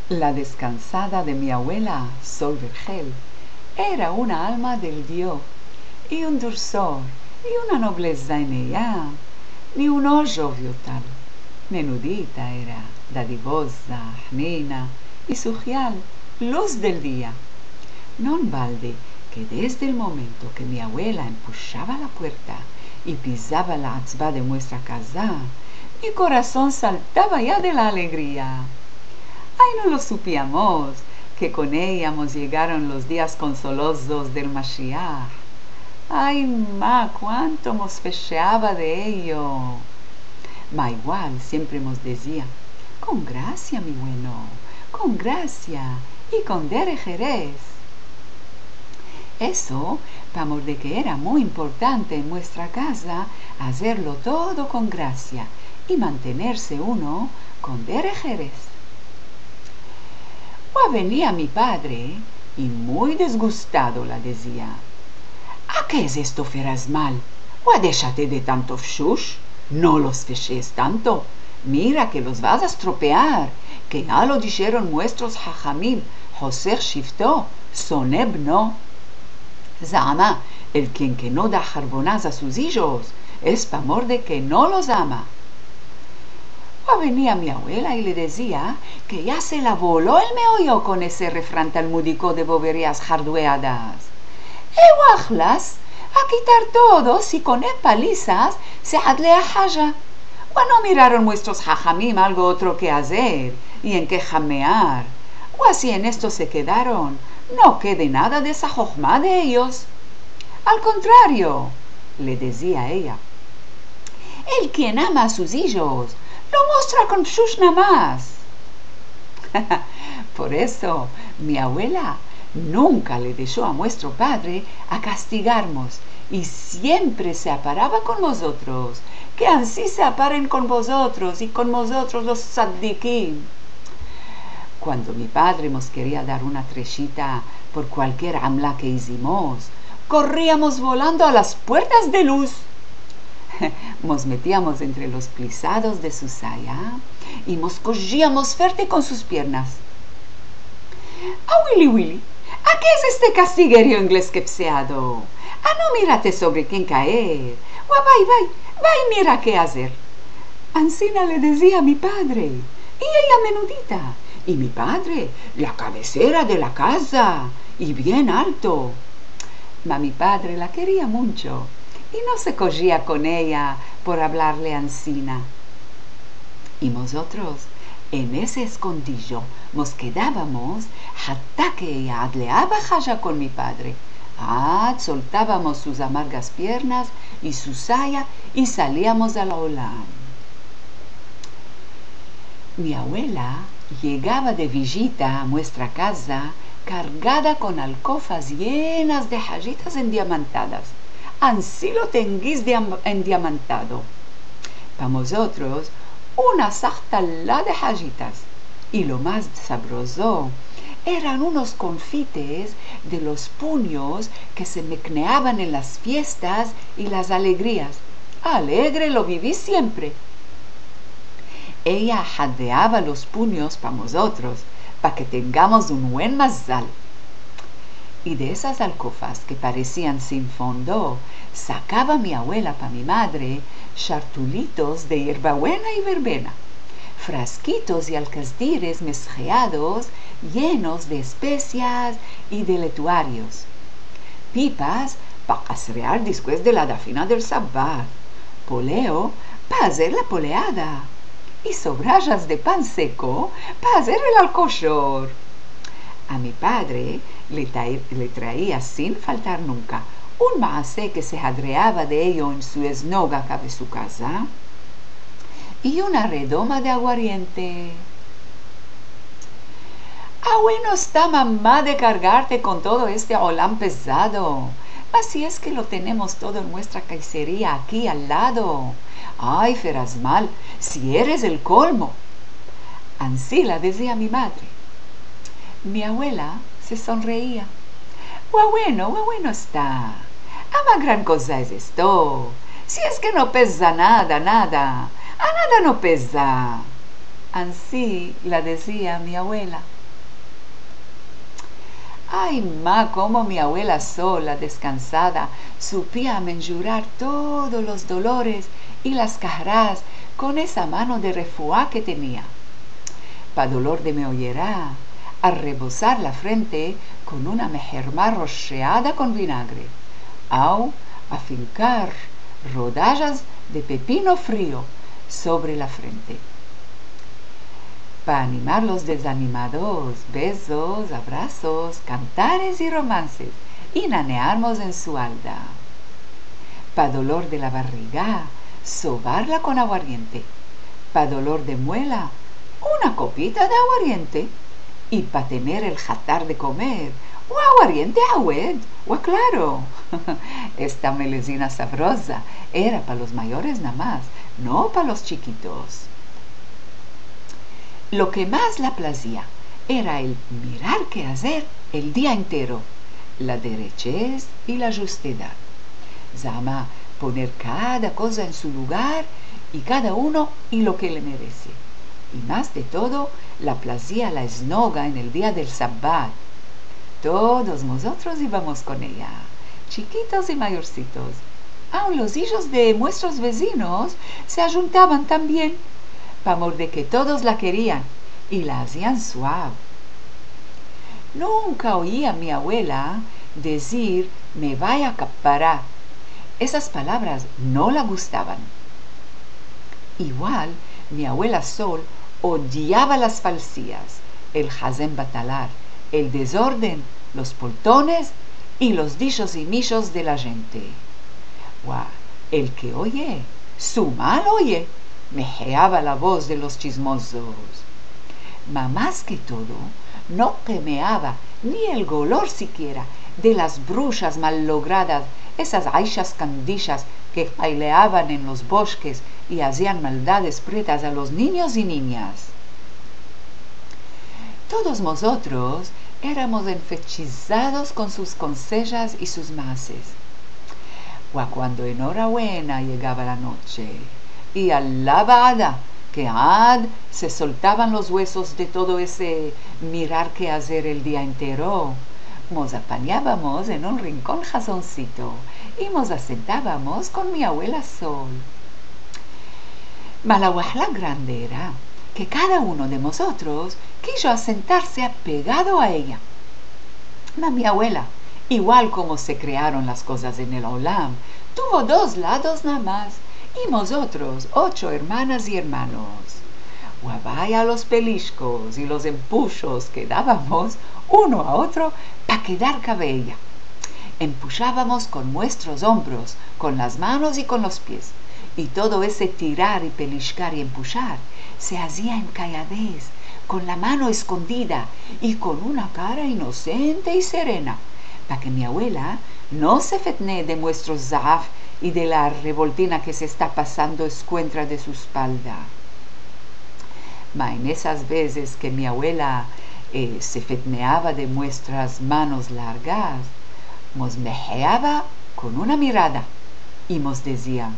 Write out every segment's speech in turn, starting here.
La descansada de mi abuela, Sol Vergel, era una alma del Dios, y un dulzor, y una nobleza en ella, ni un hoyo vio tal. Menudita era, dadivosa, nina, y su gial, luz del día. Non balde que desde el momento que mi abuela empuxaba la puerta y pisaba la atzba de nuestra casa, mi corazón saltaba ya de la alegría. Ay, no lo supíamos, que con ella nos llegaron los días consolosos del Mashiach. Ay, ma, cuánto nos festeaba de ello. Ma igual siempre nos decía, con gracia, mi bueno, con gracia y con derech eretz. Eso, por de que era muy importante en nuestra casa hacerlo todo con gracia y mantenerse uno con derech eretz. Venía mi padre y muy disgustado la decía, ¿a qué es esto feras mal? Déjate de tanto fshush, no los feches tanto, mira que los vas a estropear, que ya lo dijeron nuestros hajamim, Joser Shifto, Soneb no. Zama, el quien que no da jarbonaz a sus hijos, es pamor de que no los ama. Venía mi abuela y le decía que ya se la voló el meollo con ese refrán talmúdico de boberías jardueadas. Ewajlas, a quitar todos y con palizas se hadle a haya. No miraron nuestros jajamim algo otro que hacer y en qué jamear. Así en esto se quedaron, no quede nada de esa jojma de ellos. Al contrario, le decía ella, el quien ama a sus hijos lo muestra con pshush nada más. Por eso mi abuela nunca le dejó a nuestro padre a castigarnos y siempre se aparaba con vosotros, que así se aparen con vosotros y con vosotros los tzaddikim. Cuando mi padre nos quería dar una trechita por cualquier amla que hicimos, corríamos volando a las puertas de luz. Nos metíamos entre los plisados de su saya y nos cogíamos fuerte con sus piernas. Willy, Willy, ¿a qué es este castiguerio inglés quepseado? No mírate sobre quién caer. Vai, mira qué hacer. Ansina le decía a mi padre, y ella menudita, y mi padre, la cabecera de la casa, y bien alto. Mi padre la quería mucho y no se cogía con ella por hablarle ansina. Y nosotros en ese escondillo nos quedábamos hasta que ella adleaba jaya con mi padre. Soltábamos sus amargas piernas y su saya y salíamos a la olam. Mi abuela llegaba de visita a nuestra casa cargada con alcofas llenas de jayitas endiamantadas. Ansí lo tenguís endiamantado. Para nosotros, una sartalá de jayitas. Y lo más sabroso eran unos confites de los puños que se mecneaban en las fiestas y las alegrías. Alegre lo viví siempre. Ella jadeaba los puños para nosotros, para que tengamos un buen mazal. Y de esas alcofas que parecían sin fondo, sacaba mi abuela para mi madre chartulitos de hierbabuena y verbena, frasquitos y alcazdires mezclados llenos de especias y de letuarios, pipas para casrear después de la dafina del sabbat, poleo para hacer la poleada y sobrallas de pan seco para hacer el alcochor. A mi padre le traía sin faltar nunca un maasé que se jadreaba de ello en su esnoga de su casa y una redoma de aguardiente. Bueno está mamá de cargarte con todo este olam pesado. Así es que lo tenemos todo en nuestra casería aquí al lado. Ay, feras mal, si eres el colmo. Ansí la decía mi madre. Mi abuela se sonreía. Bueno está. Ama gran cosa es esto. Si es que no pesa nada. A nada no pesa. Ansí la decía mi abuela. Ay, ma, cómo mi abuela sola, descansada, supía menjurar todos los dolores y las cajarás con esa mano de refuá que tenía. Pa dolor de me oyerá, a rebosar la frente con una mejerma rociada con vinagre, au a fincar rodajas de pepino frío sobre la frente. Para animar los desanimados, besos, abrazos, cantares y romances, y nanearnos en su alda. Pa dolor de la barriga, sobarla con aguardiente. Pa dolor de muela, una copita de aguardiente. Y pa tener el jatar de comer, o aguardiente agüed, o claro. Esta melesina sabrosa era pa los mayores nada más, no pa los chiquitos. Lo que más la placía era el mirar qué hacer el día entero, la derechez y la justedad. Zama poner cada cosa en su lugar y cada uno y lo que le merece. Y más de todo, la placía la esnoga en el día del sabbat. Todos nosotros íbamos con ella, chiquitos y mayorcitos. Aun los hijos de nuestros vecinos se ajuntaban también, pa amor de que todos la querían y la hacían suave. Nunca oí a mi abuela decir me vaya a caparar. Esas palabras no la gustaban. Igual mi abuela Sol odiaba las falsías, el hazem batalar, el desorden, los portones y los dichos y michos de la gente. Guau, el que oye, su mal oye, mejeaba la voz de los chismosos. Ma más que todo, no quemeaba ni el golor siquiera de las brujas mal logradas, esas aishas candillas que baileaban en los bosques y hacían maldades pretas a los niños y niñas. Todos nosotros éramos enfechizados con sus consejas y sus mases. Cuando enhorabuena llegaba la noche y alabada que se soltaban los huesos de todo ese mirar qué hacer el día entero, nos apañábamos en un rincón jazoncito y nos asentábamos con mi abuela Sol. Ma la guajla grande era que cada uno de nosotros quiso asentarse apegado a ella. Ma mi abuela, igual como se crearon las cosas en el olam, tuvo 2 lados nada más, y nosotros 8 hermanas y hermanos. Vaya los pellizcos y los empuxos que dábamos uno a otro para quedar cabella. Empujábamos con nuestros hombros, con las manos y con los pies, y todo ese tirar y pellizcar y empujar se hacía en calladez, con la mano escondida y con una cara inocente y serena, para que mi abuela no se fetne de nuestro zaf y de la revoltina que se está pasando escuentra de su espalda. Ma en esas veces que mi abuela se fetneaba de nuestras manos largas, nos mejeaba con una mirada y nos decía: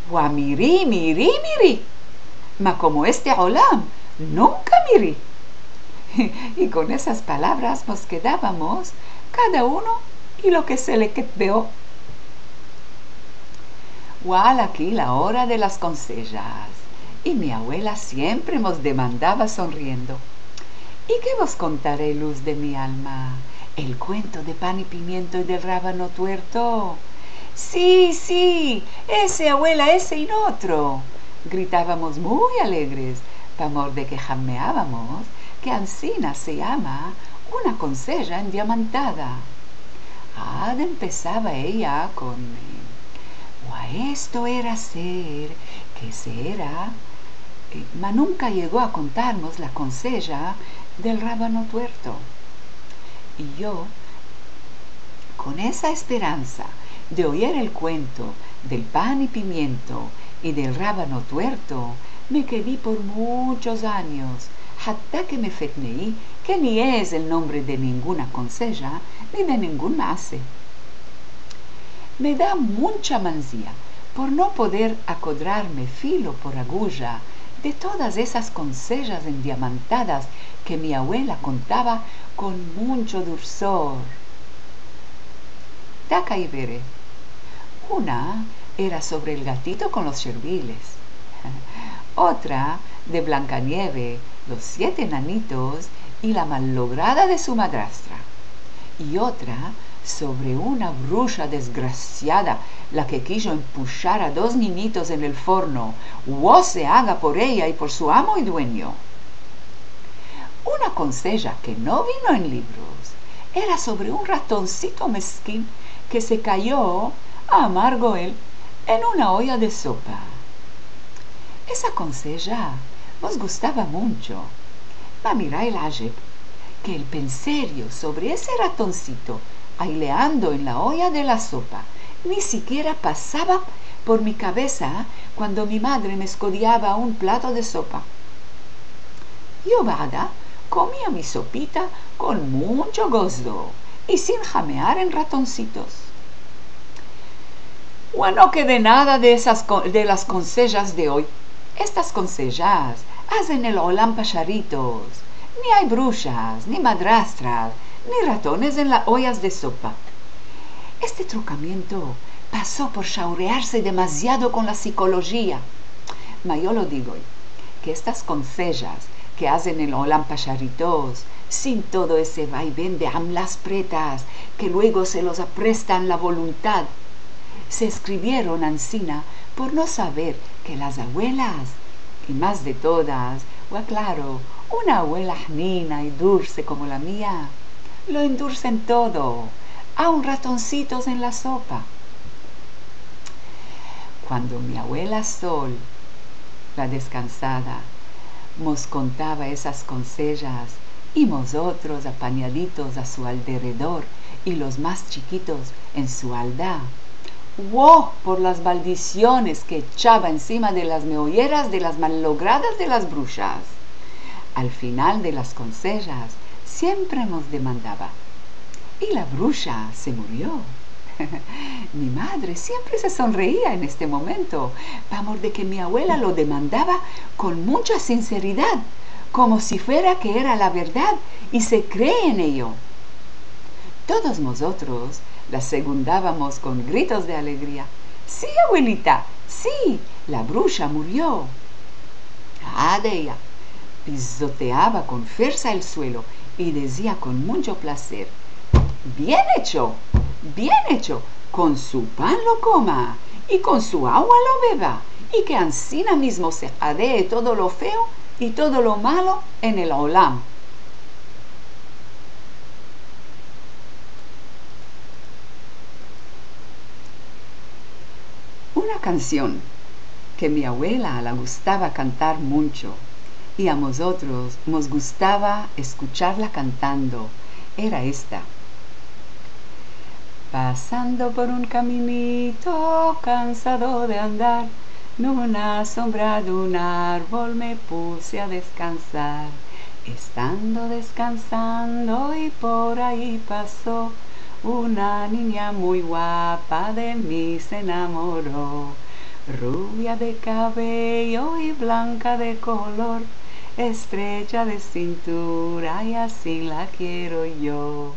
«Gua mirí, mirí, mirí, ma como este olam nunca mirí». Y con esas palabras nos quedábamos cada uno y lo que se le quedó. Gual aquí la hora de las consejas, y mi abuela siempre nos demandaba sonriendo: «¿Y qué vos contaré, luz de mi alma? ¿El cuento de pan y pimiento y del rábano tuerto?» «Sí, sí, ese abuela, ese y otro», gritábamos muy alegres, pa amor de que jameábamos que ansina se llama una conseja endiamantada. Empezaba ella con esto era ser, que se era, ma nunca llegó a contarnos la conseja del rábano tuerto. Y yo, con esa esperanza de oír el cuento del pan y pimiento y del rábano tuerto, me quedé por muchos años, hasta que me fetneí que ni es el nombre de ninguna conseja ni de ningún mase. Me da mucha mansía por no poder acodrarme filo por agulla de todas esas consejas endiamantadas que mi abuela contaba con mucho dulzor. Daca y veré. Una era sobre el gatito con los cherviles. Otra de Blancanieve, los 7 enanitos y la malograda de su madrastra. Y otra sobre una bruja desgraciada, la que quiso empujar a 2 niñitos en el forno, o se haga por ella y por su amo y dueño. Una consella que no vino en libros era sobre un ratoncito mezquín que se cayó, amargo él, en una olla de sopa. Esa consella nos gustaba mucho. Ma mira el ajeb, que el penserio sobre ese ratoncito aileando en la olla de la sopa ni siquiera pasaba por mi cabeza cuando mi madre me escodiaba un plato de sopa. Yo, vada, comía mi sopita con mucho gozo y sin jamear en ratoncitos. Bueno, que de nada de las consellas de hoy. Estas consellas hacen el olam pacharitos. Ni hay brujas, ni madrastras, ni ratones en las ollas de sopa. Este trucamiento pasó por chaurearse demasiado con la psicología. Ma yo lo digo, que estas consellas que hacen el olam pacharitos, sin todo ese vaivén de amlas pretas, que luego se los aprestan la voluntad, se escribieron ansina por no saber que las abuelas, y más de todas, claro, una abuela janina y dulce como la mía, lo endulcen todo, aun ratoncitos en la sopa. Cuando mi abuela Sol, la descansada, nos contaba esas consellas y nosotros apañaditos a su alrededor y los más chiquitos en su aldea, por las maldiciones que echaba encima de las meolleras de las mallogradas de las brujas. Al final de las consellas siempre nos demandaba: ¿y la bruja se murió? Mi madre siempre se sonreía en este momento, por de que mi abuela lo demandaba con mucha sinceridad, como si fuera que era la verdad y se cree en ello. Todos nosotros la segundábamos con gritos de alegría: sí, abuelita, sí, la bruja murió. De ella pisoteaba con fuerza el suelo y decía con mucho placer: bien hecho, con su pan lo coma y con su agua lo beba, y que ansina mismo se jadee todo lo feo y todo lo malo en el olam. Una canción que mi abuela le gustaba cantar mucho y a nosotros nos gustaba escucharla cantando era esta: pasando por un caminito cansado de andar, en una sombra de un árbol me puse a descansar. Estando descansando y por ahí pasó una niña muy guapa, de mí se enamoró. Rubia de cabello y blanca de color, estrecha de cintura y así la quiero yo.